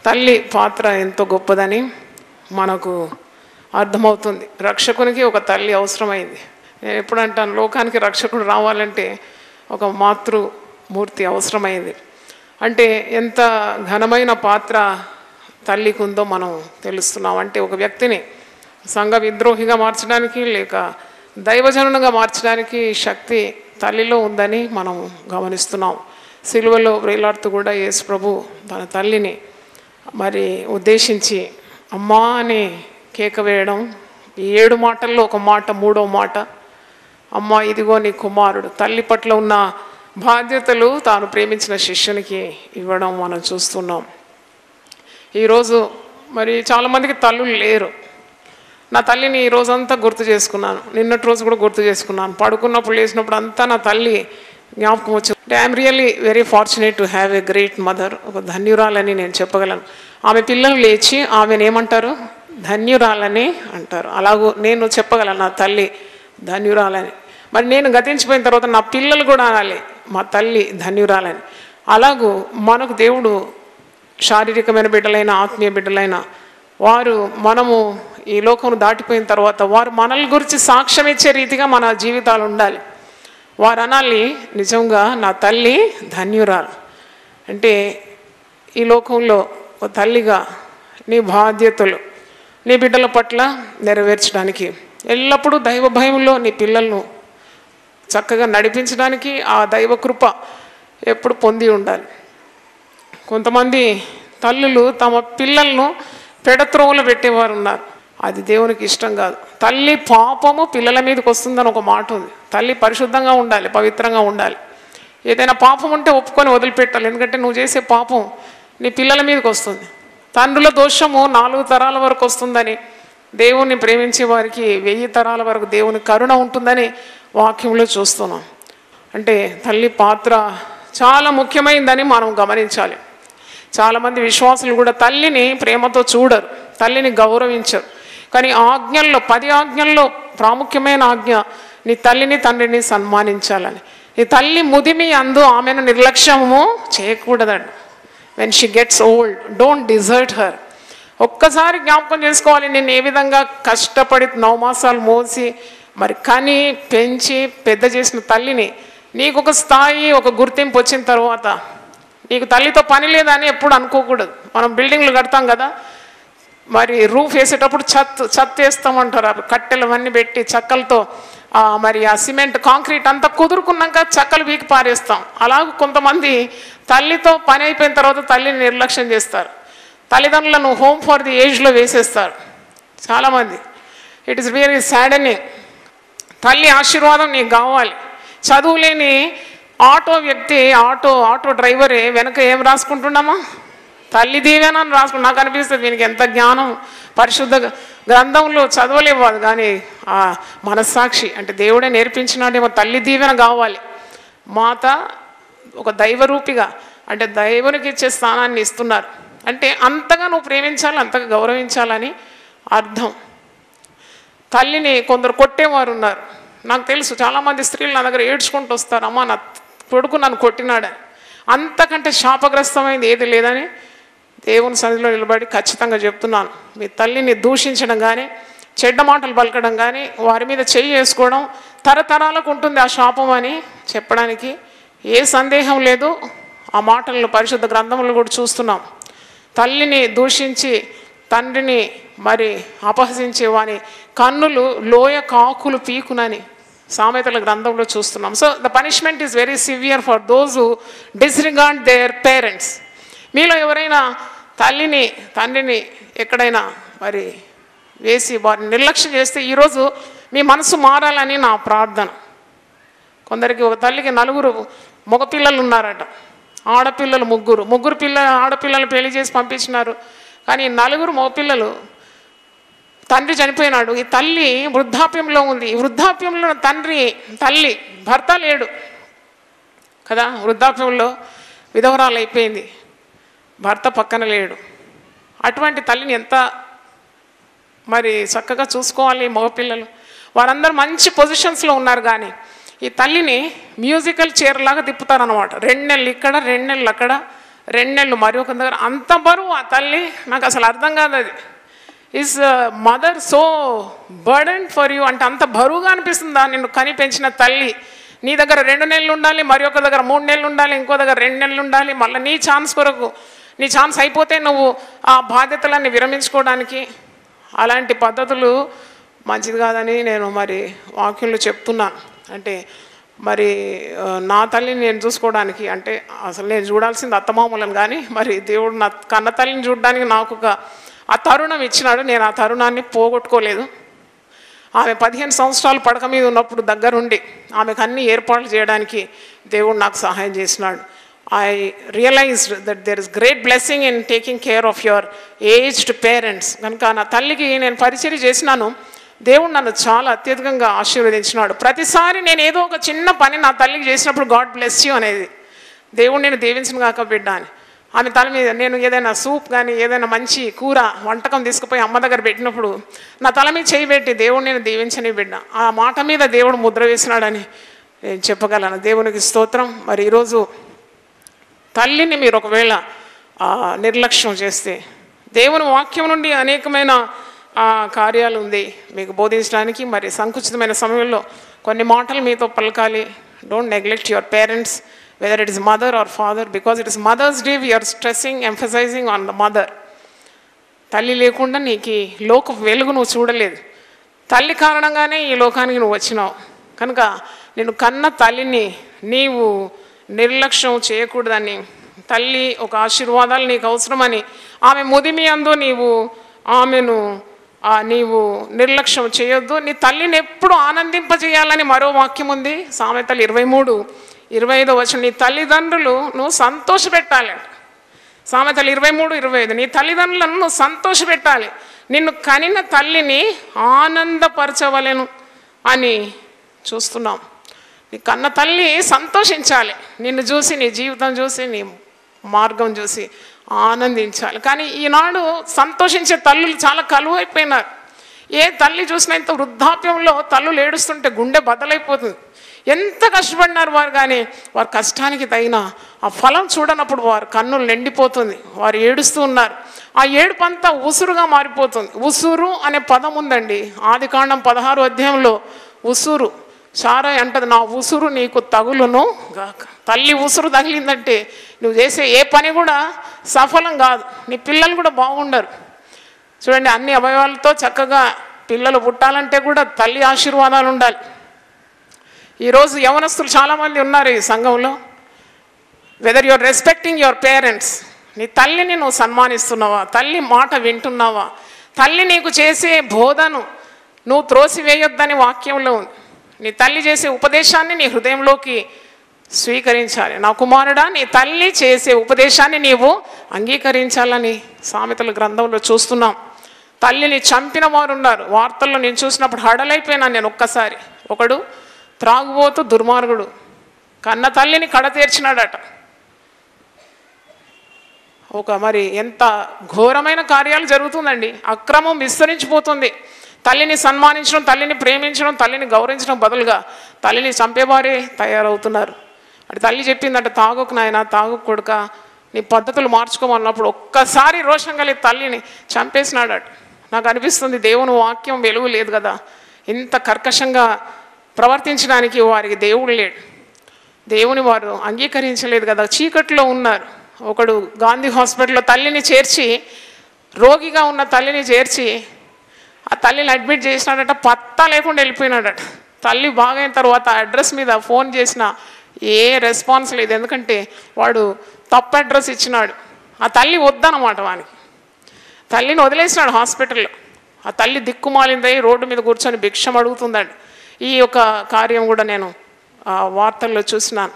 తల్లి పాత్ర ఎంతో గొప్పదని మనకు అర్థమవుతుంది. రక్షకునికి ఒక తల్లి అవసరమైంది. నేను ఎప్పుడు అంటాను, లోకానికి రక్షకుడు రావాలంటే ఒక మాతృమూర్తి అవసరమైంది. అంటే ఎంత ఘనమైన పాత్ర తల్లికి ఉందో మనం తెలుస్తున్నాం. అంటే ఒక వ్యక్తిని సంఘ విద్రోహిగా మార్చడానికి లేక దైవజనునిగా మార్చడానికి శక్తి తల్లిలో ఉందని మనం గమనిస్తున్నాం. సిలువలో వేలాడుతూ కూడా యేసు ప్రభు తన తల్లిని మరి ఉద్దేశించి అమ్మా అని కేక వేయడం, ఈ 7 మాటల్లో ఒక మాట, 3వ మాట, అమ్మా ఇదిగో నీ కుమారుడు. తల్లి పట్ల ఉన్న బాధ్యతలు తాను ప్రేమించిన శిష్యునికి ఇవ్వడం మనం చూస్తున్నాం. ఈరోజు మరి చాలామందికి తల్లులు లేరు. నా తల్లిని ఈ రోజంతా గుర్తు చేసుకున్నాను, నిన్నటి రోజు కూడా గుర్తు చేసుకున్నాను. పడుకున్నప్పుడు లేచినప్పుడు అంతా నా తల్లి జ్ఞాపకం వచ్చింది. I'm really very fortunate to have a great mother. ఒక ధన్యురాలని నేను చెప్పగలను. ఆమె పిల్లలు లేచి ఆమెను ఏమంటారు? ధన్యురాలని అంటారు. అలాగూ నేను చెప్పగలను, నా తల్లి ధన్యురాలని. మరి నేను గతించిపోయిన తర్వాత నా పిల్లలు కూడా అనాలి మా తల్లి ధన్యురాలని. అలాగూ మనకు దేవుడు శారీరకమైన బిడ్డలైన ఆత్మీయ బిడ్డలైన వారు మనము ఈ లోకం దాటిపోయిన తర్వాత వారు మనల్ని గురించి సాక్ష్యం ఇచ్చే రీతిగా మన జీవితాలు ఉండాలి. వారు అనాలి, నిజంగా నా తల్లి ధన్యురాలు. అంటే ఈ లోకంలో ఒక తల్లిగా నీ బాధ్యతలు నీ బిడ్డల పట్ల నెరవేర్చడానికి, ఎల్లప్పుడూ దైవ భయంలో నీ పిల్లలను చక్కగా నడిపించడానికి ఆ దైవ కృప ఎప్పుడు పొంది ఉండాలి. కొంతమంది తల్లులు తమ పిల్లలను పెడత్రోవలు పెట్టేవారు ఉన్నారు. అది దేవునికి ఇష్టం కాదు. తల్లి పాపము పిల్లల మీదకి వస్తుందని ఒక మాట ఉంది. తల్లి పరిశుద్ధంగా ఉండాలి, పవిత్రంగా ఉండాలి. ఏదైనా పాపం ఉంటే ఒప్పుకొని వదిలిపెట్టాలి. ఎందుకంటే నువ్వు చేసే పాపం నీ పిల్లల మీదకి వస్తుంది. తండ్రుల దోషము 4 తరాల వరకు వస్తుందని, దేవుణ్ణి ప్రేమించే వారికి 1000 తరాల వరకు దేవుని కరుణ ఉంటుందని వాక్యంలో చూస్తున్నాం. అంటే తల్లి పాత్ర చాలా ముఖ్యమైనదని మనం గమనించాలి. చాలామంది విశ్వాసులు కూడా తల్లిని ప్రేమతో చూడరు, తల్లిని గౌరవించరు. కానీ ఆజ్ఞల్లో 10 ఆజ్ఞల్లో ప్రాముఖ్యమైన ఆజ్ఞ నీ తల్లిని తండ్రిని సన్మానించాలని. నీ తల్లి ముదిమి అందు ఆమెను నిర్లక్ష్యము చేయకూడదండి. When she gets old don't desert her. ఒక్కసారి జ్ఞాపకం చేసుకోవాలి, నేను ఏ విధంగా కష్టపడి 9 మాసాలు మోసి మరి కని పెంచి పెద్ద చేసిన తల్లిని. నీకు ఒక స్థాయి, ఒక గుర్తింపు వచ్చిన తర్వాత నీకు తల్లితో పని లేదని ఎప్పుడు అనుకోకూడదు. మనం బిల్డింగ్లు కడతాం కదా, మరి రూఫ్ వేసేటప్పుడు చెత్త వేస్తామంటారు. అవి కట్టెలు అవన్నీ పెట్టి చెక్కలతో మరి ఆ సిమెంట్ కాంక్రీట్ అంతా కుదురుకున్నాక చెక్కలు వీకి పారేస్తాం. అలాగే కొంతమంది తల్లితో పని అయిపోయిన తర్వాత తల్లిని నిర్లక్ష్యం చేస్తారు. తల్లిదండ్రులను హోమ్ ఫర్ ది ఏజ్లో వేసేస్తారు చాలామంది. It is very saddening. తల్లి ఆశీర్వాదం నీకు కావాలి. చదువులేని ఆటో వ్యక్తి, ఆటో డ్రైవరే వెనక ఏం రాసుకుంటున్నామా? తల్లి దీవెన అని రాసుకుంటు. నాకు అనిపిస్తుంది వీనికి ఎంత జ్ఞానం, పరిశుద్ధ గ్రంథంలో చదవలేవు కానీ ఆ మనస్సాక్షి అంటే దేవుడే నేర్పించినాడేమో. తల్లి దీవెన కావాలి. మాత ఒక దైవరూపిగా అంటే దైవునికి ఇచ్చే స్థానాన్ని ఇస్తున్నారు. అంటే అంతగా నువ్వు ప్రేమించాలి, అంతగా గౌరవించాలని అర్థం. తల్లిని కొందరు కొట్టేవారు ఉన్నారు. నాకు తెలుసు చాలామంది స్త్రీలు నా దగ్గర ఏడ్చుకుంటూ వస్తారు, అమ్మ నా కొడుకు నన్ను కొట్టినాడని. అంతకంటే శాపగ్రస్తమైంది ఏది లేదని దేవుని సన్నిధిలో నిలబడి ఖచ్చితంగా చెప్తున్నాను. మీ తల్లిని దూషించడం కానీ, చెడ్డ మాటలు పలకడం కానీ, వారి మీద చెయ్యి వేసుకోవడం తరతరాలకు ఉంటుంది ఆ శాపం అని చెప్పడానికి ఏ సందేహం లేదు. ఆ మాటలను పరిశుద్ధ గ్రంథంలో కూడా చూస్తున్నాం. తల్లిని దూషించి తండ్రిని మరి అపహసించే వాని కన్నులు లోయ కాకులు పీకునని సామెతల గ్రంథంలో చూస్తున్నాం. So the punishment is very severe for those who disregard their parents. మీలో ఎవరైనా తల్లిని తండ్రిని ఎక్కడైనా మరి వేసి వారిని నిర్లక్ష్యం చేస్తే ఈరోజు మీ మనసు మారాలని నా ప్రార్థన. కొందరికి ఒక తల్లికి 4 మగపిల్లలు ఉన్నారట, ఆడపిల్లలు 3 ఆడపిల్లలు పెళ్లి చేసి పంపించినారు. కానీ 4 మగపిల్లలు, తండ్రి చనిపోయినాడు. ఈ తల్లి వృద్ధాప్యంలో ఉంది. ఈ వృద్ధాప్యంలో తల్లి భర్త లేడు కదా, వృద్ధాప్యంలో విధవరాలు అయిపోయింది, భర్త పక్కన లేడు. అటువంటి తల్లిని ఎంత మరి చక్కగా చూసుకోవాలి మగపిల్లలు. వారందరూ మంచి పొజిషన్స్లో ఉన్నారు. కానీ ఈ తల్లిని మ్యూజికల్ చైర్ లాగా తిప్పుతారనమాట. 2 నెలలు ఇక్కడ 2 నెలలు అక్కడ 2 నెలలు మరి ఒక దగ్గర, అంత బరువు ఆ తల్లి. నాకు అసలు అర్థం కాదు అది. Is mother so burden for you అంటే అంత బరువుగా అనిపిస్తుందా నిన్ను కని పెంచిన తల్లి? నీ దగ్గర 2 నెలలు ఉండాలి, మరి ఒక దగ్గర 3 నెలలు ఉండాలి, ఇంకో దగ్గర 2 నెలలు ఉండాలి, మళ్ళీ నీ ఛాన్స్ కొరకు, నీ ఛాన్స్ అయిపోతే నువ్వు ఆ బాధ్యతలన్నీ విరమించుకోవడానికి. అలాంటి పద్ధతులు మంచిది కాదని నేను మరి వాక్యంలో చెప్తున్నాను. అంటే మరి నా తల్లిని నేను చూసుకోవడానికి, అంటే అసలు నేను చూడాల్సింది అత్తమామలను, కానీ మరి దేవుడు నా కన్న తల్లిని చూడడానికి నాకు ఆ తరుణం ఇచ్చినాడు. నేను ఆ తరుణాన్ని పోగొట్టుకోలేదు. ఆమె 15 సంవత్సరాలు పడక మీద ఉన్నప్పుడు దగ్గరుండి ఆమెకు అన్ని ఏర్పాట్లు చేయడానికి దేవుడు నాకు సహాయం చేసినాడు. I realised that there is great blessing in taking care of your aged parents. కనుక నా తల్లికి నేను పరిచర్య చేసినాను. దేవుడు నన్ను చాలా అత్యధికంగా ఆశీర్వదించినాడు. ప్రతిసారి నేను ఏదో ఒక చిన్న పని నా తల్లికి చేసినప్పుడు గాడ్ బ్లెస్ యూ అనేది, దేవుడు నేను దీవించిన కాక బిడ్డ అని. ఆమె తల మీద నేను ఏదైనా సూప్ కానీ ఏదైనా మంచి కూర వంటకం తీసుకుపోయి అమ్మ దగ్గర పెట్టినప్పుడు నా తల మీద చేయి పెట్టి దేవుడు నేను దీవించని బిడ్డ, ఆ మాట మీద దేవుడు ముద్ర వేసినాడని నేను చెప్పగలను. దేవునికి స్తోత్రం. మరి ఈరోజు తల్లిని మీరు ఒకవేళ నిర్లక్ష్యం చేస్తే, దేవుని వాక్యం నుండి అనేకమైన కార్యాలు ఉంది మీకు బోధించడానికి. మరి సంకుచితమైన సమయంలో కొన్ని మాటలు మీతో పలకాలి. Don't neglect your parents, whether it is mother or father, because it is Mother's Day, we are stressing, emphasizing on the mother. తల్లి లేకుండా నీకు లోక వెలుగు నువ్వు చూడలేదు. తల్లి కారణంగానే ఈ లోకానికి నువ్వు వచ్చినావు. కనుక నేను కన్న తల్లిని నీవు నిర్లక్ష్యం చేయకూడదని, తల్లి ఒక ఆశీర్వాదాలు నీకు అవసరమని, ఆమె ముదిమి అందు నీవు నిర్లక్ష్యం చేయొద్దు. నీ తల్లిని ఎప్పుడు ఆనందింపజేయాలని మరో వాక్యం ఉంది, సామెతలు 23:25 వచనం. నీ తల్లిదండ్రులు నువ్వు సంతోషపెట్టాలి. సామెతలు 23:25. నీ తల్లిదండ్రులను నువ్వు సంతోషపెట్టాలి, నిన్ను కనిన తల్లిని ఆనందపరచవలెను అని చూస్తున్నాం. నీ కన్న తల్లి సంతోషించాలి, నిన్ను చూసి, నీ జీవితం చూసి, నీ మార్గం చూసి ఆనందించాలి. కానీ ఈనాడు సంతోషించే తల్లులు చాలా కలువైపోయినారు. ఏ తల్లి చూసినా ఇంత వృద్ధాప్యంలో తల్లులు ఏడుస్తుంటే గుండె బద్దలైపోతుంది. ఎంత కష్టపడినారు వారు, కానీ వారి కష్టానికి తగిన ఆ ఫలం చూడనప్పుడు వారి కన్నులు నిండిపోతుంది, వారు ఏడుస్తూ ఉన్నారు. ఆ ఏడుపు అంతా ఉసురుగా మారిపోతుంది. ఉసురు అనే పదం ఉందండి ఆదికాండం 16వ అధ్యాయంలో. ఉసురు, సారా అంటది, నా ఉసురు నీకు తగులును గాక. తల్లి ఉసురు తగిలిందంటే నువ్వు చేసే ఏ పని కూడా సఫలం కాదు, నీ పిల్లలు కూడా బాగుండరు. చూడండి, అన్ని అవయవాలతో చక్కగా పిల్లలు పుట్టాలంటే కూడా తల్లి ఆశీర్వాదాలు ఉండాలి. ఈరోజు యవనస్తులు చాలామంది ఉన్నారు ఈ సంఘంలో. Weather your respecting your parents, నీ తల్లిని నువ్వు సన్మానిస్తున్నావా? తల్లి మాట వింటున్నావా? తల్లి నీకు చేసే బోధను నువ్వు త్రోసివేయొద్దని వాక్యంలో ఉంది. నీ తల్లి చేసే ఉపదేశాన్ని నీ హృదయంలోకి స్వీకరించాలి. నా కుమారుడా, నీ తల్లి చేసే ఉపదేశాన్ని నీవు అంగీకరించాలని సామెతల గ్రంథంలో చూస్తున్నాం. తల్లిని చంపిన వారు ఉన్నారు. వార్తల్లో నేను చూసినప్పుడు హడలైపోయినాను నేను. ఒక్కసారి ఒకడు త్రాగుబోతు దుర్మార్గుడు కన్న తల్లిని కడతీర్చినాడట. మరి ఎంత ఘోరమైన కార్యాలు జరుగుతుందండి. అక్రమం విస్తరించిపోతుంది. తల్లిని సన్మానించడం, తల్లిని ప్రేమించడం, తల్లిని గౌరవించడం బదులుగా తల్లిని చంపేవారే తయారవుతున్నారు. అంటే తల్లి చెప్పిందంట, తాగుకు నాయన, తాగు కొడుక, నీ పద్ధతులు మార్చుకోమన్నప్పుడు ఒక్కసారి రోషం కలిగి తల్లిని చంపేసినాడట. నాకు అనిపిస్తుంది దేవుని వాక్యం వెలుగు లేదు కదా, ఇంత కర్కశంగా ప్రవర్తించడానికి వారికి దేవుడు లేడు, దేవుని వారు అంగీకరించలేదు కదా, చీకట్లో ఉన్నారు. ఒకడు గాంధీ హాస్పిటల్లో తల్లిని చేర్చి, రోగిగా ఉన్న తల్లిని చేర్చి ఆ తల్లిని అడ్మిట్ చేసినాడట. పత్తా లేకుండా వెళ్ళిపోయినాడట. తల్లి బాగైన తర్వాత అడ్రస్ మీద ఫోన్ చేసిన ఏ రెస్పాన్స్ లేదు, ఎందుకంటే వాడు తప్పు అడ్రస్ ఇచ్చినాడు. ఆ తల్లి వద్దనమాట వానికి. తల్లిని వదిలేసినాడు హాస్పిటల్లో. ఆ తల్లి దిక్కుమాలిందై రోడ్డు మీద కూర్చొని భిక్షం అడుగుతుందండి. ఈ యొక్క కార్యం కూడా నేను వార్తల్లో చూసినాను.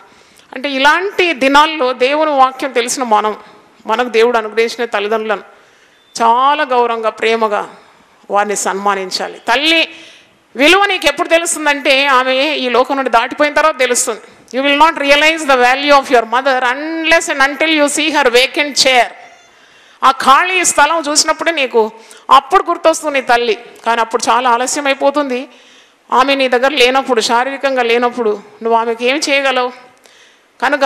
అంటే ఇలాంటి దినాల్లో దేవుని వాక్యం తెలిసిన మనకు దేవుడు అనుగ్రహించిన తల్లిదండ్రులను చాలా గౌరవంగా ప్రేమగా వారిని సన్మానించాలి. తల్లి విలువ నీకు ఎప్పుడు తెలుస్తుందంటే ఆమె ఈ లోకం నుండి దాటిపోయిన తర్వాత తెలుస్తుంది. You will not realise the value of your mother unless and until you see her vacant chair. ఆ ఖాళీ స్థలం చూసినప్పుడే నీకు అప్పుడు గుర్తొస్తుంది నీ తల్లి. కానీ అప్పుడు చాలా ఆలస్యం అయిపోతుంది. ఆమె నీ దగ్గర లేనప్పుడు, శారీరకంగా లేనప్పుడు నువ్వు ఆమెకి ఏం చేయగలవు? కనుక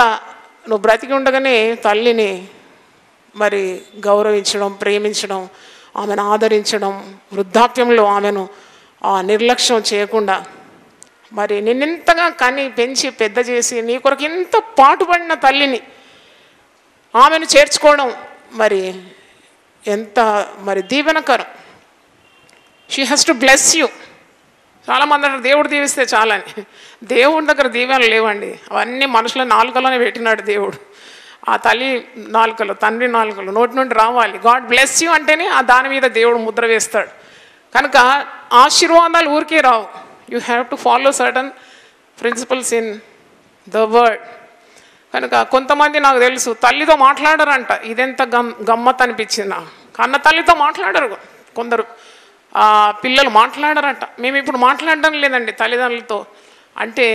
నువ్వు బ్రతికి ఉండగానే తల్లిని మరి గౌరవించడం, ప్రేమించడం, ఆమెను ఆదరించడం, వృద్ధాప్యంలో ఆమెను నిర్లక్ష్యం చేయకుండా మరి నిన్నెంతగా కని పెంచి పెద్ద చేసి నీ కొరకు ఎంత పాటుపడిన తల్లిని ఆమెను చేర్చుకోవడం మరి ఎంత మరి దీవెనకరం. She has to bless you. చాలామంది అంటారు దేవుడు దీవిస్తే చాలని. దేవుడి దగ్గర దీవెనలు లేవండి, అవన్నీ మనుషుల నాలుకలోనే పెట్టినాడు దేవుడు. ఆ తల్లి నాలుకలు, తండ్రి నాలుకలు నోటి నుండి రావాలి. గాడ్ బ్లెస్ యూ అంటేనే దాని మీద దేవుడు ముద్ర వేస్తాడు. కనుక ఆశీర్వాదాలు ఊరికే రావు. You have to follow certain principles in the word. కనుక కొంతమంది నాకు తెలుసు తల్లితో మాట్లాడరంట. ఇదెంత గమ్మత్ అనిపించింది. కన్న తల్లితో మాట్లాడరు కొందరు పిల్లలు, మాట్లాడరంట. మేము ఇప్పుడు మాట్లాడడం లేదండి తల్లిదండ్రులతో అంటే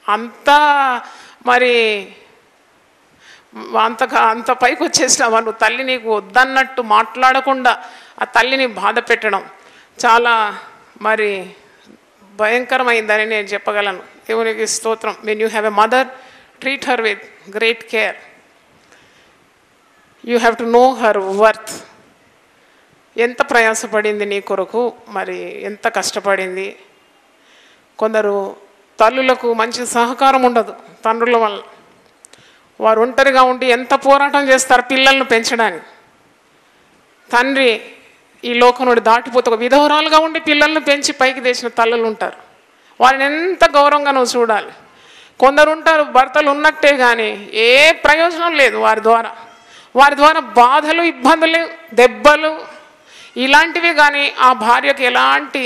అంత మరి అంత పైకి వచ్చేసినావా నువ్వు. తల్లి నీకు వద్దన్నట్టు మాట్లాడకుండా ఆ తల్లిని బాధ పెట్టడం చాలా మరి భయంకరమైందని నేను చెప్పగలను. దేవునికి స్తోత్రం. When you have a mother, treat her with great care. You have to know her worth. ఎంత ప్రయాసపడింది నీ కొరకు, మరి ఎంత కష్టపడింది. కొందరు తల్లులకు మంచి సహకారం ఉండదు తండ్రుల వల్ల. వారు ఒంటరిగా ఉండి ఎంత పోరాటం చేస్తారు పిల్లలను పెంచడానికి. తండ్రి ఈ లోకం నుండి దాటిపోతే ఒక విధవరాలుగా ఉండి పిల్లలను పెంచి పైకి తెచ్చిన తల్లులు ఉంటారు. వారిని ఎంత గౌరవంగా నువ్వు చూడాలి. కొందరు ఉంటారు భర్తలు ఉన్నట్టే కానీ ఏ ప్రయోజనం లేదు వారి ద్వారా బాధలు, ఇబ్బందులు, దెబ్బలు ఇలాంటివి కానీ ఆ భార్యకు ఎలాంటి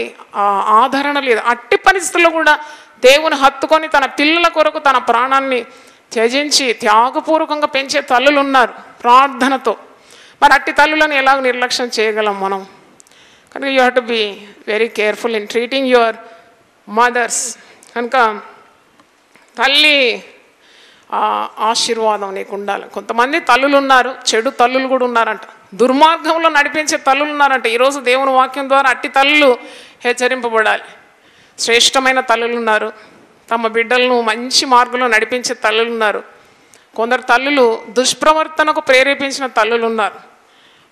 ఆదరణ లేదు. అట్టి పరిస్థితుల్లో కూడా దేవుని హత్తుకొని తన పిల్లల కొరకు తన ప్రాణాన్ని త్యజించి త్యాగపూర్వకంగా పెంచే తల్లులు ఉన్నారు ప్రార్థనతో. మరి అట్టి తల్లులను ఎలాగ నిర్లక్ష్యం చేయగలం మనం? కనుక you have to be very careful in treating your mothers. కనుక తల్లి ఆశీర్వాదం నీకు ఉండాలి. కొంతమంది తల్లులు ఉన్నారు, చెడు తల్లులు కూడా ఉన్నారంట, దుర్మార్గంలో నడిపించే తల్లులు ఉన్నారంట. ఈరోజు దేవుని వాక్యం ద్వారా అట్టి తల్లులు హెచ్చరింపబడాలి. శ్రేష్టమైన తల్లులు ఉన్నారు, తమ బిడ్డలను మంచి మార్గంలో నడిపించే తల్లులు ఉన్నారు. కొందరు తల్లులు దుష్ప్రవర్తనకు ప్రేరేపించిన తల్లులు ఉన్నారు.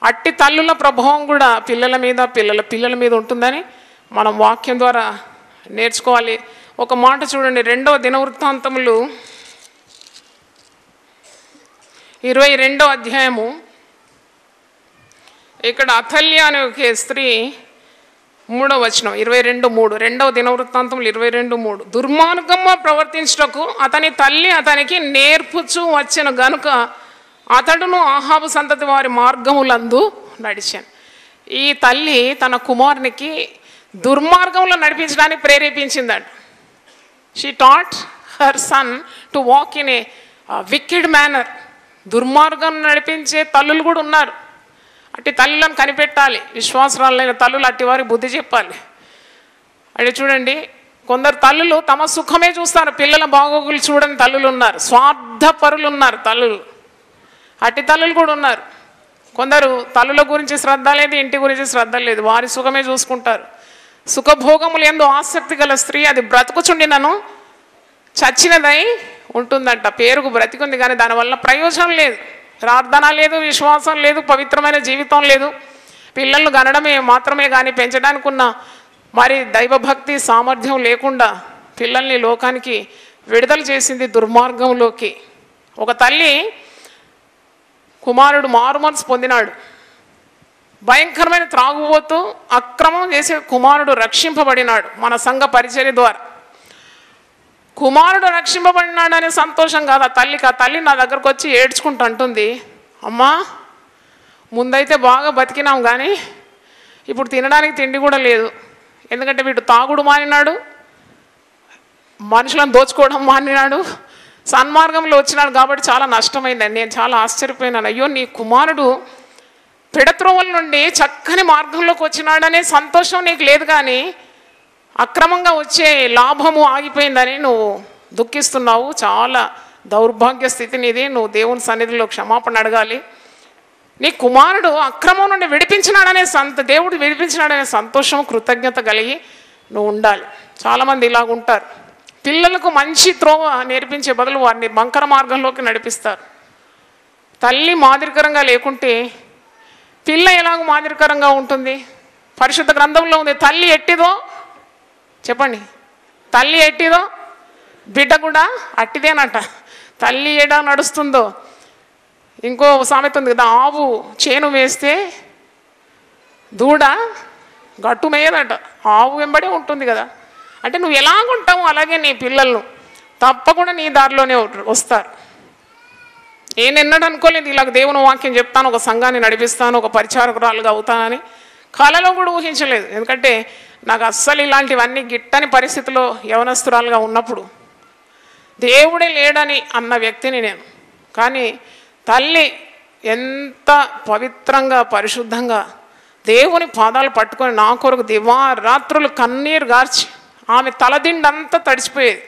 అట్టి తల్లుల ప్రభావం కూడా పిల్లల మీద, పిల్లల మీద ఉంటుందని మనం వాక్యం ద్వారా నేర్చుకోవాలి. ఒక మాట చూడండి, 2వ దినవృత్తాంతములు 22వ అధ్యాయము. ఇక్కడ అతల్య అనే ఒక స్త్రీ 3వ వచనం 22:3, 2వ దినవృత్తాంతములు 22:3. దుర్మార్గంగా ప్రవర్తించుటకు అతని తల్లి అతనికి నేర్పుచూ వచ్చిన గనుక అతడును ఆహాబు సంతతి వారి మార్గములందు నడిచాను. ఈ తల్లి తన కుమారునికి దుర్మార్గంలో నడిపించడానికి ప్రేరేపించిందంట. She taught her son to walk in a wicked manner. దుర్మార్గం నడిపించే తల్లులు కూడా ఉన్నారు. అట్టి తల్లులను కనిపెట్టాలి. విశ్వాసరాలైన తల్లులు అట్టి వారికి బుద్ధి చెప్పాలి. అంటే చూడండి, కొందరు తల్లులు తమ సుఖమే చూస్తారు, పిల్లల బాగోగులు చూడని తల్లులు ఉన్నారు. స్వార్థపరులు ఉన్నారు తల్లులు. అట్టి తల్లులు కూడా ఉన్నారు. కొందరు తల్లుల గురించి శ్రద్ధ లేదు, ఇంటి గురించి శ్రద్ధ లేదు, వారి సుఖమే చూసుకుంటారు. సుఖభోగములు ఎందు ఆసక్తి గల స్త్రీ అది బ్రతుకుచుండినను చచ్చినదై ఉంటుందంట. పేరుకు బ్రతికుంది కానీ దానివల్ల ప్రయోజనం లేదు. ప్రార్థన లేదు, విశ్వాసం లేదు, పవిత్రమైన జీవితం లేదు. పిల్లలను కనడమే మాత్రమే కానీ పెంచడానికి ఉన్న మరి దైవభక్తి సామర్థ్యం లేకుండా పిల్లల్ని లోకానికి విడుదల చేసింది దుర్మార్గంలోకి. ఒక తల్లి కుమారుడు మారుమనసు పొందినాడు. భయంకరమైన త్రాగుబోతూ అక్రమం చేసే కుమారుడు రక్షింపబడినాడు మన సంఘ పరిచర్య ద్వారా. కుమారుడు రక్షింపబడినాడనే సంతోషం కాదు ఆ తల్లికి. ఆ తల్లి నా దగ్గరకు వచ్చి ఏడ్చుకుంటూ అంటుంది, అమ్మా ముందైతే బాగా బతికినాం కానీ ఇప్పుడు తినడానికి తిండి కూడా లేదు. ఎందుకంటే వీడు తాగుడు మానినాడు, మనుషులను దోచుకోవడం మానినాడు, సన్మార్గంలో వచ్చినాడు కాబట్టి చాలా నష్టమైందని. నేను చాలా ఆశ్చర్యపోయినాను. అయ్యో, నీ కుమారుడు పిడత్రోవల నుండి చక్కని మార్గంలోకి వచ్చినాడనే సంతోషం నీకు లేదు, కానీ అక్రమంగా వచ్చే లాభము ఆగిపోయిందని నువ్వు దుఃఖిస్తున్నావు. చాలా దౌర్భాగ్య స్థితి నీది. నువ్వు దేవుని సన్నిధిలో క్షమాపణ అడగాలి. నీ కుమారుడు అక్రమం నుండి విడిపించినాడనే దేవుడు విడిపించినాడనే సంతోషం, కృతజ్ఞత కలిగి నువ్వు ఉండాలి. చాలామంది ఇలాగ ఉంటారు. పిల్లలకు మంచి త్రోవ నేర్పించే బదులు వారిని బంకర మార్గంలోకి నడిపిస్తారు. తల్లి మాదిరికరంగా లేకుంటే పిల్ల ఎలాగో మాదిరికరంగా ఉంటుంది? పరిశుద్ధ గ్రంథంలో ఉంది, తల్లి ఎట్టిదో చెప్పండి, తల్లి ఎట్టిదో బిడ్డ కూడా అట్టిదేనట. తల్లి ఎడ నడుస్తుందో, ఇంకో సామెత ఉంది కదా, ఆవు చేను వేస్తే దూడ గట్టు మేయదట, ఆవు వెంబడే ఉంటుంది కదా. అంటే నువ్వు ఎలాగుంటావు అలాగే నీ పిల్లలను తప్పకుండా నీ దారిలోనే వస్తారు. నేను ఎన్నడూ అనుకోలేదు ఇలాగ దేవుని వాక్యం చెప్తాను, ఒక సంఘాన్ని నడిపిస్తాను, ఒక పరిచారకురాలుగా అవుతానని కలలో కూడా ఊహించలేదు. ఎందుకంటే నాకు అస్సలు ఇలాంటివన్నీ గిట్టని పరిస్థితిలో యవనస్తురాలుగా ఉన్నప్పుడు దేవుడే లేడని అన్న వ్యక్తిని నేను. కానీ తల్లి ఎంత పవిత్రంగా పరిశుద్ధంగా దేవుని పాదాలు పట్టుకొని నా కొరకు దివారాత్రులు కన్నీరు గార్చి, ఆమె తలదిండంతా తడిచిపోయేది.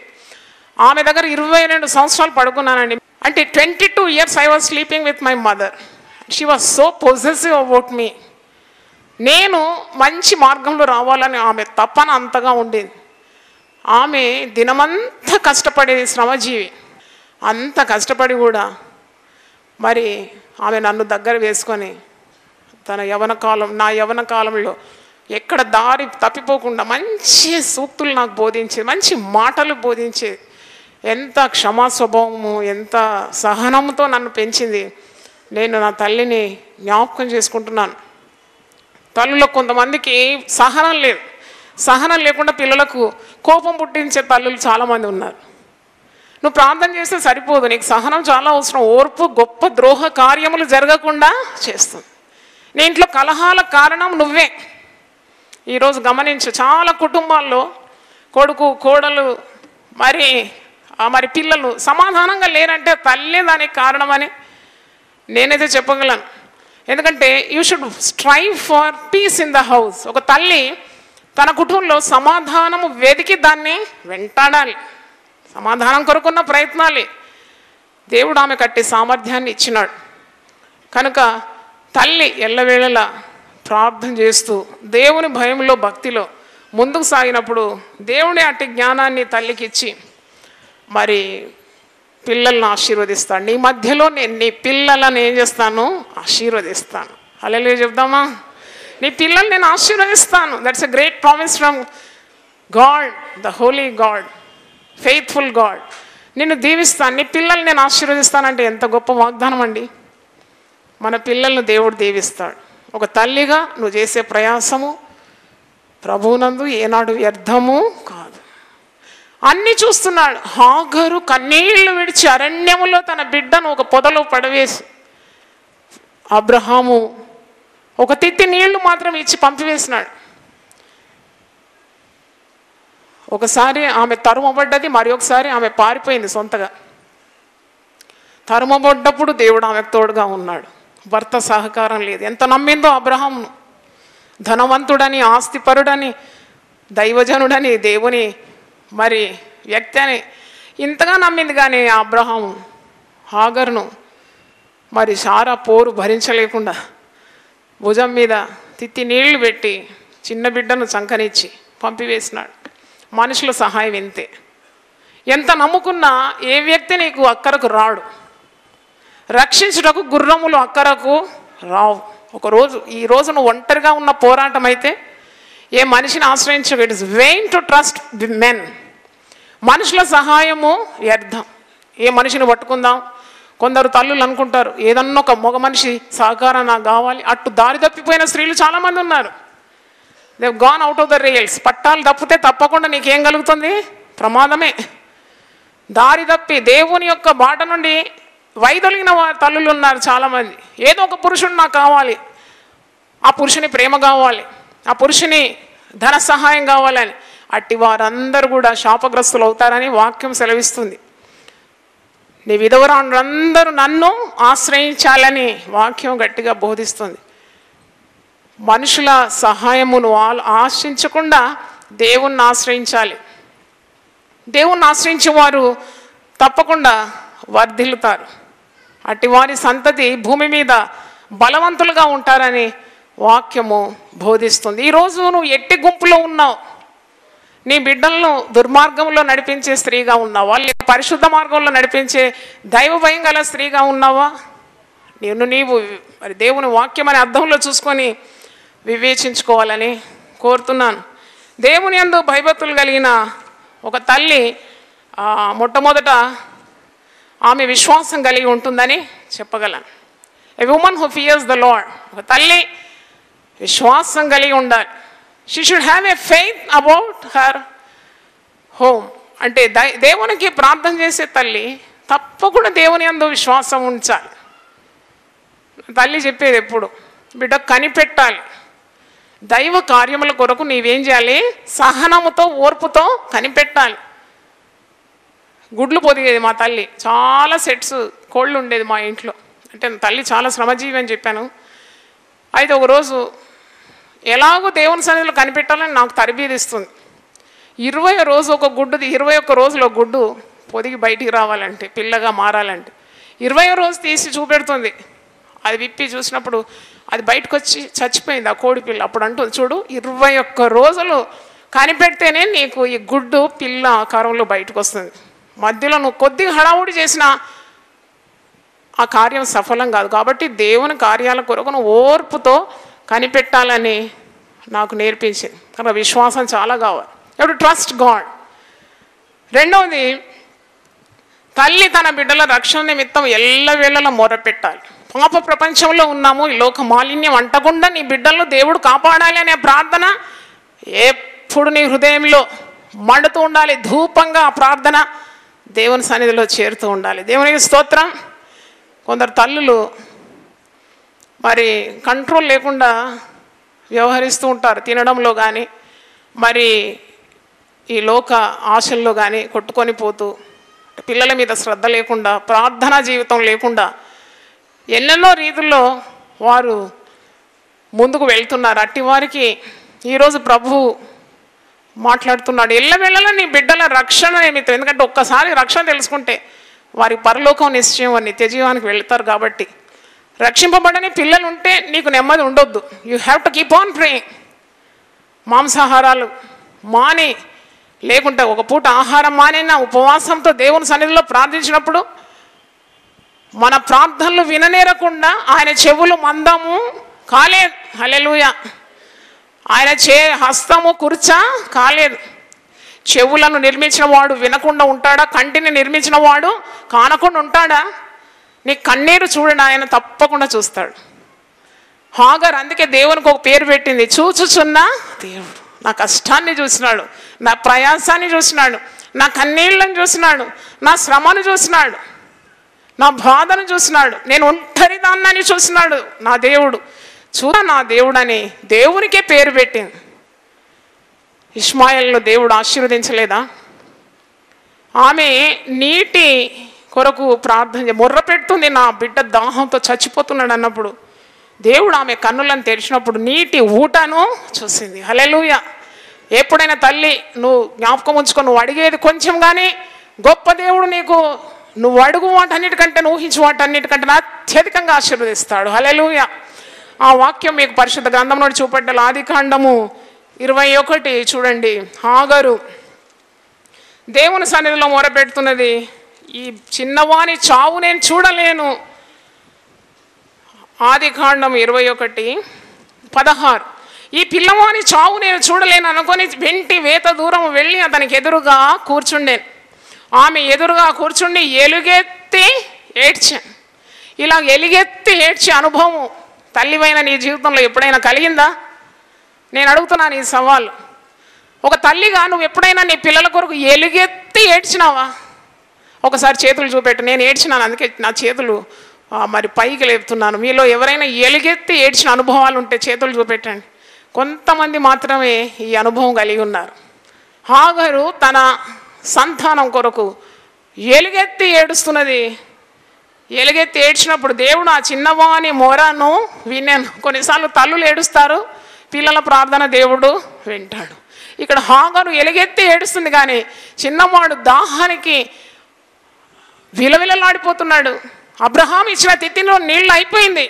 ఆమె దగ్గర 22 సంవత్సరాలు పడుకున్నానండి. అంటే 22 years I was sleeping with my mother. She was so possessive about me. నేను మంచి మార్గంలో రావాలని ఆమె తపన అంతగా ఉండేది. ఆమె దినమంతా కష్టపడేది, శ్రమజీవి. అంత కష్టపడి కూడా మరి ఆమె నన్ను దగ్గర వేసుకొని నా యవన కాలంలో ఎక్కడ దారి తప్పిపోకుండా మంచి సూక్తులు నాకు బోధించేది, మంచి మాటలు బోధించేది. ఎంత క్షమా స్వభావము, ఎంత సహనంతో నన్ను పెంచింది. నేను నా తల్లిని జ్ఞాపకం చేసుకుంటున్నాను. తల్లులో కొంతమందికి సహనం లేదు. సహనం లేకుండా పిల్లలకు కోపం పుట్టించే తల్లులు చాలామంది ఉన్నారు. నువ్వు ప్రార్థన చేస్తే సరిపోదు, నీకు సహనం చాలా అవసరం. ఓర్పు గొప్ప ద్రోహ కార్యములు జరగకుండా చేస్తుంది. నీ ఇంట్లో కలహాల కారణం నువ్వే. ఈరోజు గమనించు, చాలా కుటుంబాల్లో కొడుకు కోడలు మరి పిల్లలు సమాధానంగా లేరంటే తల్లే దానికి కారణమని నేనైతే చెప్పగలను. ఎందుకంటే you should strive for piece in the house. ఒక తల్లి తన కుటుంబంలో సమాధానము వెతికి దాన్ని వెంటాడాలి. సమాధానం కొరకున్న ప్రయత్నాలే దేవుడు ఆమె కట్టి సామర్థ్యాన్ని ఇచ్చినాడు. కనుక తల్లి ఎల్లవేళలా ప్రార్థన చేస్తూ దేవుని భయంలో భక్తిలో ముందుకు సాగినప్పుడు దేవుని అట్టి జ్ఞానాన్ని తల్లికి ఇచ్చి మరి పిల్లల్ని ఆశీర్వదిస్తాడు. నీ మధ్యలో నేను నీ పిల్లలను ఏం చేస్తాను? ఆశీర్వదిస్తాను. హల్లెలూయా చెప్దామా? నీ పిల్లలు నేను ఆశీర్వదిస్తాను. That's a great promise from God, the holy God, faithful God. నిన్ను దీవిస్తాను, నీ పిల్లల్ని నేను ఆశీర్వదిస్తానంటే ఎంత గొప్ప వాగ్దానం అండి. మన పిల్లలను దేవుడు దీవిస్తాడు. ఒక తల్లిగా నువ్వు చేసే ప్రయాసము ప్రభువునందు ఏనాడు వ్యర్థము కాదు. అన్నీ చూస్తున్నాడు. హాగరు కన్నీళ్లు విడిచి అరణ్యములో తన బిడ్డను ఒక పొదలో పడవేసి, అబ్రహాము ఒక తిత్తి నీళ్లు మాత్రం ఇచ్చి పంపివేసినాడు. ఒకసారి ఆమె తరుమబడ్డది, మరి ఒకసారి ఆమె పారిపోయింది సొంతగా. తరుమబడ్డప్పుడు దేవుడు ఆమెకు తోడుగా ఉన్నాడు. భర్త సహకారం లేదు. ఎంత నమ్మిందో అబ్రహామును, ధనవంతుడని, ఆస్తిపరుడని, దైవజనుడని, దేవుని మరి వ్యక్తి అని ఇంతగా నమ్మింది. కానీ అబ్రహాము హాగర్ను మరి సారా పోరు భరించలేకుండా భుజం మీద తిత్తి నీళ్లు పెట్టి చిన్న బిడ్డను చంకనిచ్చి పంపివేసినాడు. మనుషుల సహాయం ఇంతే. ఎంత నమ్ముకున్నా ఏ వ్యక్తి నీకు అక్కరకు రాడు. రక్షించుటకు గుర్రములు అక్కరకు రావు. ఒకరోజు ఈ రోజు నువ్వు ఒంటరిగా ఉన్న పోరాటం అయితే ఏ మనిషిని ఆశ్రయించు. It is vain to trust the men. మనుషుల సహాయము వ్యర్థం. ఏ మనిషిని పట్టుకుందాం. కొందరు తల్లులు అనుకుంటారు ఏదన్నా ఒక మగ మనిషి సహకారం నాకు కావాలి. అట్టు దారి తప్పిపోయిన స్త్రీలు చాలామంది ఉన్నారు. They gone out of the రేల్స్. పట్టాలు తప్పితే తప్పకుండా నీకేం కలుగుతుంది? ప్రమాదమే. దారి తప్పి దేవుని యొక్క బాట నుండి వైదొలిగిన తల్లులు ఉన్నారు చాలామంది. ఏదో ఒక పురుషుడు నాకు కావాలి, ఆ పురుషుని ప్రేమ కావాలి, ఆ పురుషుని ధన సహాయం కావాలని, అట్టి వారందరూ కూడా శాపగ్రస్తులు అవుతారని వాక్యం సెలవిస్తుంది. నీ విధవరాండ్రందరూ నన్ను ఆశ్రయించాలని వాక్యం గట్టిగా బోధిస్తుంది. మనుషుల సహాయమును ఆశించకుండా దేవుణ్ణి ఆశ్రయించాలి. దేవుణ్ణి ఆశ్రయించే వారు తప్పకుండా వర్ధిల్లుతారు. అట్టి వారి సంతతి భూమి మీద బలవంతులుగా ఉంటారని వాక్యము బోధిస్తుంది. ఈరోజు నువ్వు ఎట్టి గుంపులో ఉన్నావు? నీ బిడ్డలను దుర్మార్గంలో నడిపించే స్త్రీగా ఉన్నావా? లేక పరిశుద్ధ మార్గంలో నడిపించే దైవ భయం గల స్త్రీగా ఉన్నావా? నీవు మరి దేవుని వాక్యం అనే అర్థంలో చూసుకొని వివేచించుకోవాలని కోరుతున్నాను. దేవుని యందు భయభక్తులు కలిగిన ఒక తల్లి మొట్టమొదట ఆమె విశ్వాసం కలిగి ఉంటుందని చెప్పగలను. A woman who fears the lord, ఒక తల్లి విశ్వాసం కలిగి ఉండాలి. She should have a faith about her home. అంటే దేవునికి ప్రార్థన చేసే తల్లి తప్పకుండా దేవుని యందు విశ్వాసం ఉంచాలి. తల్లి చెప్పేది ఎప్పుడు, బిడ్డ కనిపెట్టాలి. దైవ కార్యముల కొరకు నీవేం చేయాలి, సహనముతో ఓర్పుతో కనిపెట్టాలి. గుడ్లు పొదిగేది మా తల్లి, చాలా సెట్స్ కోళ్ళు ఉండేది మా ఇంట్లో. అంటే తల్లి చాలా శ్రమజీవి అని చెప్పాను. అయితే ఒకరోజు ఎలాగో దేవుని సన్నిధిలో కనిపెట్టాలని నాకు తరబీదిస్తుంది. 21 రోజు ఒక గుడ్డుది, 21 రోజులో గుడ్డు పొదిగి బయటికి రావాలంటే, పిల్లగా మారాలంటే 21 రోజు తీసి చూపెడుతుంది. అది విప్పి చూసినప్పుడు అది బయటకు వచ్చి చచ్చిపోయింది ఆ కోడి పిల్ల. అప్పుడు అంటుంది, చూడు 21 రోజులు కనిపెడితేనే నీకు ఈ గుడ్డు పిల్ల ఆకారంలో బయటకు వస్తుంది. మధ్యలో నువ్వు కొద్దిగా హడావుడి చేసినా ఆ కార్యం సఫలం కాదు. కాబట్టి దేవుని కార్యాల కొరకు నువ్వు ఓర్పుతో కనిపెట్టాలని నాకు నేర్పించింది. కనుక విశ్వాసం చాలా కావాలి. ఎప్పుడు ట్రస్ట్ గాడ్. రెండవది, తల్లి తన బిడ్డల రక్షణ నిమిత్తం ఎల్లవేళలా మొరపెట్టాలి. పాప ప్రపంచంలో ఉన్నాము, ఈ లోక మాలిన్యం అంటకుండా నీ బిడ్డలను దేవుడు కాపాడాలి అనే ప్రార్థన ఎప్పుడు నీ హృదయంలో మండుతూ ఉండాలి. ధూపంగా ఆ ప్రార్థన దేవుని సన్నిధిలో చేరుతూ ఉండాలి. దేవునికి స్తోత్రం. కొందరు తల్లులు మరి కంట్రోల్ లేకుండా వ్యవహరిస్తూ ఉంటారు. తినడంలో కానీ మరి ఈ లోక ఆశల్లో కానీ కొట్టుకొని పోతూ, పిల్లల మీద శ్రద్ధ లేకుండా, ప్రార్థనా జీవితం లేకుండా ఎన్నెన్నో రీతుల్లో వారు ముందుకు వెళ్తున్నారు. అట్టి వారికి ఈరోజు ప్రభువు మాట్లాడుతున్నాడు, ఎల్లవేళలా నీ బిడ్డల రక్షణ నిమిత్తం. ఎందుకంటే ఒక్కసారి రక్షణ తెలుసుకుంటే వారి పరలోకం నిశ్చయం, నిత్య జీవానికి వెళ్తారు. కాబట్టి రక్షింపబడని పిల్లలు ఉంటే నీకు నెమ్మది ఉండొద్దు. You have to keep on praying. మాంసాహారాలు మాని, లేకుంటే ఒక పూట ఆహారం మానైనా ఉపవాసంతో దేవుని సన్నిధిలో ప్రార్థించినప్పుడు మన ప్రార్థనలు విననేరకుండా ఆయన చెవులు మందము కాలేదు. హల్లెలూయా. ఆయన హస్తము కుర్చా కాలేదు. చెవులను నిర్మించిన వాడు వినకుండా ఉంటాడా? కంటిని నిర్మించిన వాడు కానకుండా ఉంటాడా? నీ కన్నీరు చూడండి, ఆయన తప్పకుండా చూస్తాడు. హాగర్ అందుకే దేవునికి ఒక పేరు పెట్టింది, చూచుచున్న దేవుడు. నా కష్టాన్ని చూసినాడు, నా ప్రయాసాన్ని చూసినాడు, నా కన్నీళ్ళని చూసినాడు, నా శ్రమను చూసినాడు, నా బాధను చూసినాడు, నేను ఒంటరిదాన్నని చూసినాడు. నా దేవుడు నా దేవుడు అని దేవునికే పేరు పెట్టింది. ఇష్మాయేలును దేవుడు ఆశీర్వదించలేదా? ఆమె నీటి కొరకు ప్రార్థన మొర్ర పెడుతుంది, నా బిడ్డ దాహంతో చచ్చిపోతున్నాడు అన్నప్పుడు దేవుడు ఆమె కన్నులను తెరిచినప్పుడు నీటి ఊటను చూసింది. హల్లెలూయా. ఎప్పుడైనా తల్లి నువ్వు జ్ఞాపకం ఉంచుకో, నువ్వు అడిగేది కొంచెం కానీ గొప్ప దేవుడు నీకు నువ్వు అడుగు వాటన్నిటికంటే, నువ్వు ఊహించు వాటన్నిటికంటే అత్యధికంగా ఆశీర్వదిస్తాడు. హల్లెలూయా. ఆ వాక్యం మీకు పరిశుద్ధ గ్రంథం నుండి చూపడ్డాలి. ఆదికాండము 21 చూడండి. హాగరు దేవుని సన్నిధిలో మొరపెడుతున్నది, ఈ చిన్నవాని చావు నేను చూడలేను. ఆదికాండం 21:16. ఈ పిల్లవాని చావు నేను చూడలేను అనుకొని వెంటి వేత దూరం వెళ్ళి అతనికి ఎదురుగా కూర్చుండేను. ఆమె ఎదురుగా కూర్చుండి ఎలుగెత్తి ఏడ్చాను. ఇలా ఎలుగెత్తి ఏడ్చే అనుభవం తల్లివైన నీ జీవితంలో ఎప్పుడైనా కలిగిందా? నేను అడుగుతున్నాను ఈ సవాల్. ఒక తల్లిగా నువ్వు ఎప్పుడైనా నీ పిల్లల కొరకు ఎలుగెత్తి ఏడ్చినావా? ఒకసారి చేతులు చూపెట్టు. నేను ఏడ్చినాను, అందుకే నా చేతులు మరి పైకి లేపుతున్నాను. మీలో ఎవరైనా ఎలుగెత్తి ఏడ్చిన అనుభవాలు ఉంటే చేతులు చూపెట్టండి. కొంతమంది మాత్రమే ఈ అనుభవం కలిగి ఉన్నారు. హాగరు తన సంతానం కొరకు ఎలుగెత్తి ఏడుస్తున్నది. ఎలుగెత్తి ఏడ్చినప్పుడు దేవుడు ఆ చిన్నవాని మొరను విన్నాను. కొన్నిసార్లు తల్లులు ఏడుస్తారు, పిల్లల ప్రార్థన దేవుడు వింటాడు. ఇక్కడ హాగరు ఎలుగెత్తి ఏడుస్తుంది, కానీ చిన్నవాడు దాహానికి విలవిలలాడిపోతున్నాడు. అబ్రహాం ఇచ్చిన తిత్తిలో నీళ్ళు అయిపోయింది,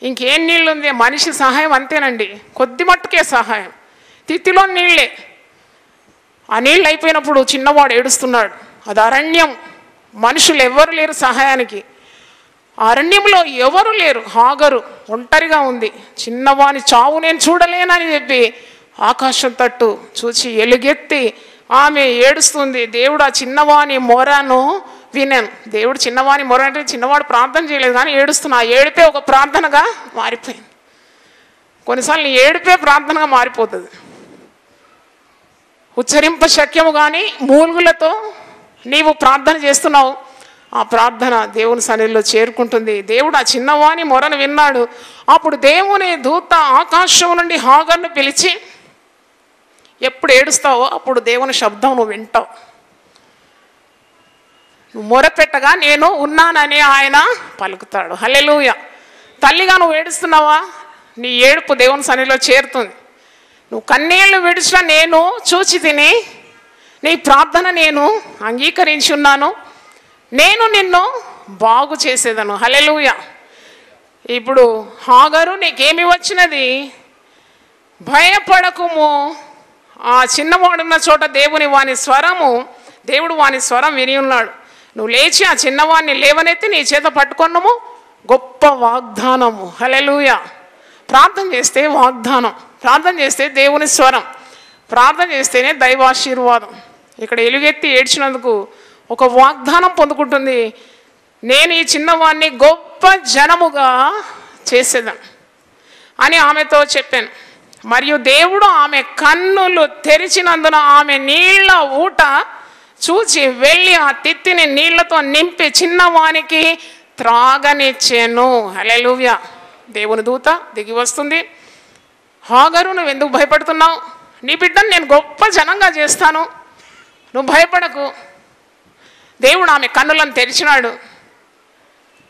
ఇంకేం నీళ్ళు ఉంది? మనిషి సహాయం అంతేనండి, కొద్ది మట్టుకే సహాయం. తిత్తిలో నీళ్ళే. ఆ నీళ్ళు అయిపోయినప్పుడు చిన్నవాడు ఏడుస్తున్నాడు. అది అరణ్యం, మనుషులు ఎవ్వరు లేరు సహాయానికి. అరణ్యంలో ఎవరు లేరు, హాగరు ఒంటరిగా ఉంది. చిన్నవాని చావు నేను చూడలేనని చెప్పి ఆకాశం తట్టు చూచి ఎలుగెత్తి ఆమె ఏడుస్తుంది. దేవుడు ఆ చిన్నవాని మొరను వినాను. దేవుడు చిన్నవాని మొర అంటే చిన్నవాడు ప్రార్థన చేయలేదు, కానీ ఏడుస్తున్నా. ఆ ఏడిపే ఒక ప్రార్థనగా మారిపోయింది. కొన్నిసార్లు నీ ఏడిపే ప్రార్థనగా మారిపోతుంది. ఉచ్చరింప శక్యము కానీ మూలుగులతో నీవు ప్రార్థన చేస్తున్నావు, ఆ ప్రార్థన దేవుని సన్నిధిలో చేరుకుంటుంది. దేవుడు ఆ చిన్నవాని మొరను విన్నాడు. అప్పుడు దేవుని దూత ఆకాశం నుండి హాగర్ను పిలిచి, ఎప్పుడు ఏడుస్తావో అప్పుడు దేవుని శబ్దం నువ్వు వింటావు. నువ్వు మొరపెట్టగా నేను ఉన్నానని ఆయన పలుకుతాడు. హల్లెలూయా. తల్లిగా నువ్వు ఏడుస్తున్నావా, నీ ఏడుపు దేవుని సన్నిధిలో చేరుతుంది. నువ్వు కన్నీళ్లు విడిచినా నేను చూచి తిని నీ ప్రార్థన నేను అంగీకరించి ఉన్నాను, నేను నిన్ను బాగు చేసేదను. హల్లెలూయా. ఇప్పుడు హాగరు నీకేమి వచ్చినది, భయపడకుము. ఆ చిన్నవాడున్న చోట దేవుడు వాని స్వరం విని ఉన్నాడు. నువ్వు లేచి ఆ చిన్నవాడిని లేవనెత్తి నీ చేత పట్టుకొనుము. గొప్ప వాగ్దానము. హల్లెలూయా. ప్రార్థన చేస్తే వాగ్దానం, ప్రార్థన చేస్తే దేవుని స్వరం, ప్రార్థన చేస్తేనే దైవాశీర్వాదం. ఇక్కడ ఎలుగెత్తి ఏడ్చినందుకు ఒక వాగ్దానం పొందుకుంటుంది. నేను ఈ చిన్నవాడిని గొప్ప జనముగా చేసేదాను అని ఆమెతో చెప్పాను. మరియు దేవుడు ఆమె కన్నులు తెరిచినందున ఆమె నీళ్ల ఊట చూచి వెళ్ళి ఆ తిత్తిని నీళ్లతో నింపి చిన్నవానికి త్రాగనిచ్చాను. హల్లెలూయా. దేవుని దూత దిగి వస్తుంది. హాగరు, నువ్వు ఎందుకు భయపడుతున్నావు, నీ బిడ్డను నేను గొప్ప జనంగా చేస్తాను, నువ్వు భయపడకు. దేవుడు ఆమె కన్నులను తెరిచినాడు.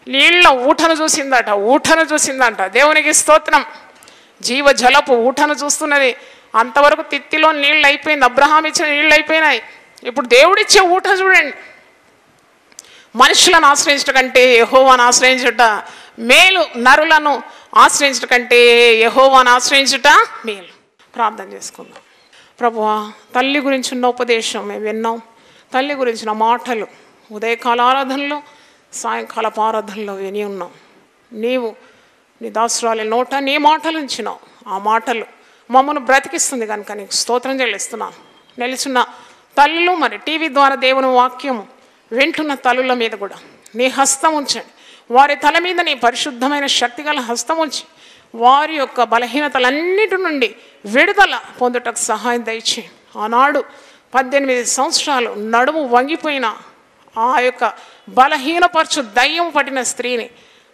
నీళ్ళ ఊటను చూసిందంట. దేవునికి స్తోత్రం. జీవజలపు ఊటను చూస్తున్నది. అంతవరకు తిత్తిలో నీళ్ళు అయిపోయింది, అబ్రహాం ఇచ్చిన నీళ్ళు అయిపోయినాయి. ఇప్పుడు దేవుడిచ్చే ఊట చూడండి. మనుషులను ఆశ్రయించట కంటే యెహోవాను ఆశ్రయించుట మేలు, నరులను ఆశ్రయించట కంటే యెహోవాను ఆశ్రయించుట మేలు. ప్రార్థన చేసుకుందాం. ప్రభువా, తల్లి గురించి ఉన్న ఉపదేశం మేము విన్నాం. తల్లి గురించిన మాటలు ఉదయకాల ఆరాధనలో, సాయంకాలపు ఆరాధనలో విని ఉన్నాం. నీవు నీ దాసురాలి నోట నీ మాటలు ఉంచినావు. ఆ మాటలు మమ్మల్ని బ్రతికిస్తుంది కనుక నీకు స్తోత్రం చెల్లిస్తున్నాను. నిలిచిన తల్లులు, మరి టీవీ ద్వారా దేవుని వాక్యము వింటున్న తల్లుల మీద కూడా నీ హస్తం ఉంచండి. వారి తల మీద నీ పరిశుద్ధమైన శక్తిగల హస్తం ఉంచి వారి యొక్క బలహీనతలన్నిటి నుండి విడుదల పొందుటకు సహాయం దయచేయండి. ఆనాడు 18 సంవత్సరాలు నడుము వంగిపోయిన ఆ యొక్క బలహీనపరచు దయ్యం పట్టిన స్త్రీని,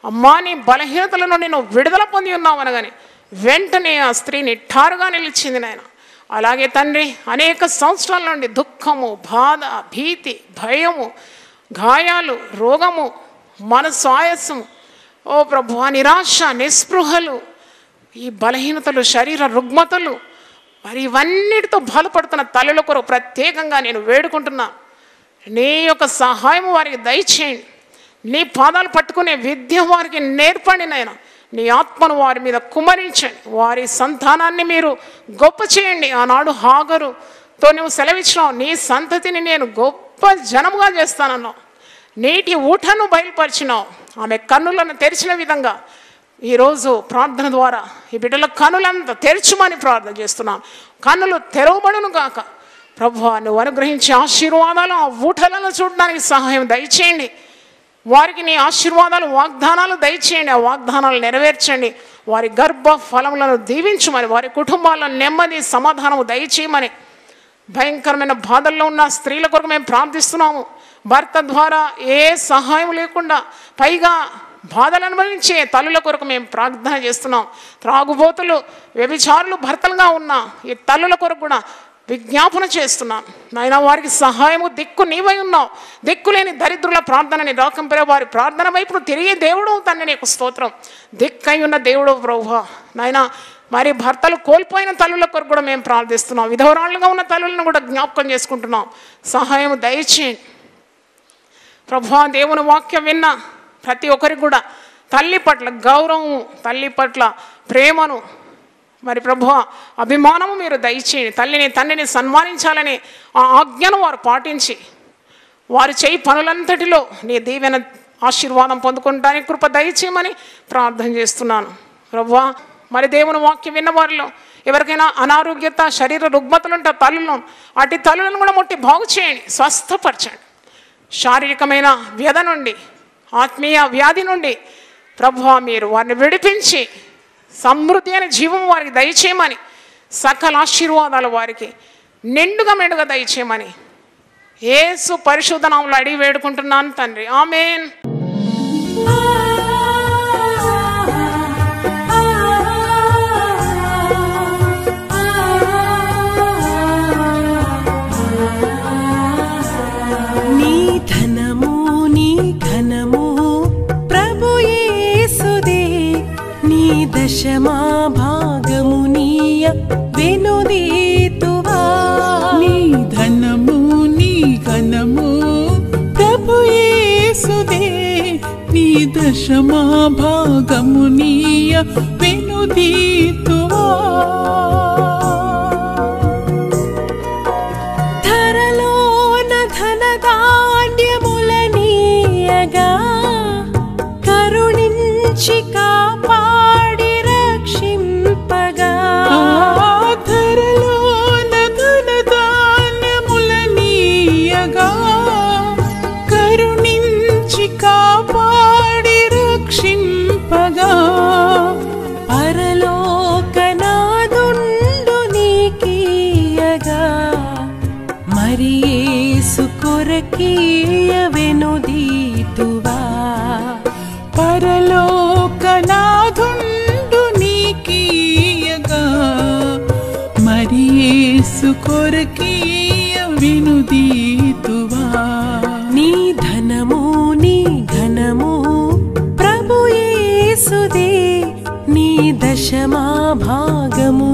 అమ్మా నీ బలహీనతల నుండి నువ్వు విడుదల పొంది ఉన్నావు అనగానే వెంటనే ఆ స్త్రీని ఠారుగా నిలిచింది నాయన. అలాగే తండ్రి, అనేక సంవత్సరాల నుండి దుఃఖము, బాధ, భీతి, భయము, గాయాలు, రోగము, మనసు ఆయాసము, ఓ ప్రభువా, నిరాశ, నిస్పృహలు, ఈ బలహీనతలు, శరీర రుగ్మతలు, మరి ఇవన్నిటితో బాధపడుతున్న తల్లుల కొరకు ప్రత్యేకంగా నేను వేడుకుంటున్నా. నీ యొక్క సహాయం వారికి దయచేయండి. నీ పాదాలు పట్టుకునే విద్య వారికి నేర్పండి నాయన. నీ ఆత్మను వారి మీద కుమ్మరించండి. వారి సంతానాన్ని మీరు గొప్ప చేయండి. ఆనాడు హాగరుతో నువ్వు సెలవిచ్చినావు, నీ సంతతిని నేను గొప్ప జనముగా చేస్తానన్నావు. నీటి ఊటను బయలుపరిచినావు. ఆమె కన్నులను తెరిచిన విధంగా ఈరోజు ప్రార్థన ద్వారా ఈ బిడ్డల కన్నులంతా తెరచుమని ప్రార్థన చేస్తున్నాం. కన్నులు తెరవబడును గాక. ప్రభువా, నువ్వు అనుగ్రహించే ఆశీర్వాదాలు ఆ ఊటలను చూడడానికి సహాయం దయచేయండి. వారికి నీ ఆశీర్వాదాలు, వాగ్దానాలు దయచేయండి. ఆ వాగ్దానాలు నెరవేర్చండి. వారి గర్భ ఫలములను దీవించమని, వారి కుటుంబాల్లో నెమ్మది, సమాధానము దయచేయమని, భయంకరమైన బాధల్లో ఉన్న స్త్రీల కొరకు మేము ప్రార్థిస్తున్నాము. భర్త ద్వారా ఏ సహాయం లేకుండా పైగా బాధలు అనుభవించే తల్లుల కొరకు మేము ప్రార్థన చేస్తున్నాం. త్రాగుబోతులు, వ్యభిచారులు భర్తలుగా ఉన్న ఈ తల్లుల కొరకు కూడా విజ్ఞాపన చేస్తున్నాను నాయన. వారికి సహాయము, దిక్కు నీవై ఉన్నావు. దిక్కులేని దరిద్రుల ప్రార్థనని రాకంపరే వారి ప్రార్థన వైపు తిరిగే దేవుడు తండ్రి, నీకు స్తోత్రం. దిక్కై ఉన్న దేవుడు ప్రభువా నాయన. మరి భర్తలు కోల్పోయిన తల్లుల కొరకు కూడా మేము ప్రార్థిస్తున్నాం. విధవరాళ్ళుగా ఉన్న తల్లులను కూడా జ్ఞాపకం చేసుకుంటున్నాం. సహాయం దయచేయండి ప్రభువా. దేవుని వాక్యం విన్న ప్రతి ఒక్కరికి కూడా తల్లి పట్ల గౌరవం, తల్లి పట్ల ప్రేమను, మరి ప్రభువా అభిమానము మీరు దయచేయండి. తల్లిని తండ్రిని సన్మానించాలని ఆ ఆజ్ఞను వారు పాటించి వారు చేయి పనులంతటిలో నీ దీవెన ఆశీర్వాదం పొందుకోవడానికి కృప దయచేయమని ప్రార్థన చేస్తున్నాను ప్రభువా. మరి దేవుని వాక్యం విన్న వారిలో ఎవరికైనా అనారోగ్యత, శరీర రుగ్మతలు ఉంటే తల్లులను, అటు తల్లులను కూడా ముట్టి బాగు చేయండి, స్వస్థపరచండి. శారీరకమైన వ్యధ నుండి, ఆత్మీయ వ్యాధి నుండి ప్రభువా మీరు వారిని విడిపించి సమృద్ధి అయిన జీవం వారికి దయచేయమని, సకల ఆశీర్వాదాలు వారికి నిండుగా మెండుగా దయచేయమని యేసు పరిశుద్ధ నామములో అడిగి వేడుకుంటున్నాను తండ్రి, ఆమేన్. నీ ధనము నీ ఘనము ప్రభు యేసుదే, నీ దశమా భాగము నీయ వెనుదీతువా. నీ ధనము నీ ఘనము ప్రభు యేసుదే, నీ దశమా భాగము నీయ వెనుదీతువా. ధరలోన ధనధాన్యములనీయగా కరుణించి కాపాడి రక్షింపగా. ధరలోన ధనధాన్యములనీయగా కరుణించి కాపాడి రక్షింపగా. పరలోకనాదుండు నీకీయగా మరి యేసు కొరకీయ వెనుదీతువా. పరలోకనాథుండు నీకీయగా మరి యేసు కొరకీయ వెనుదీతువా. నీ ధనము నీ ఘనము ప్రభు యేసుదే, నీ దశమా భాగము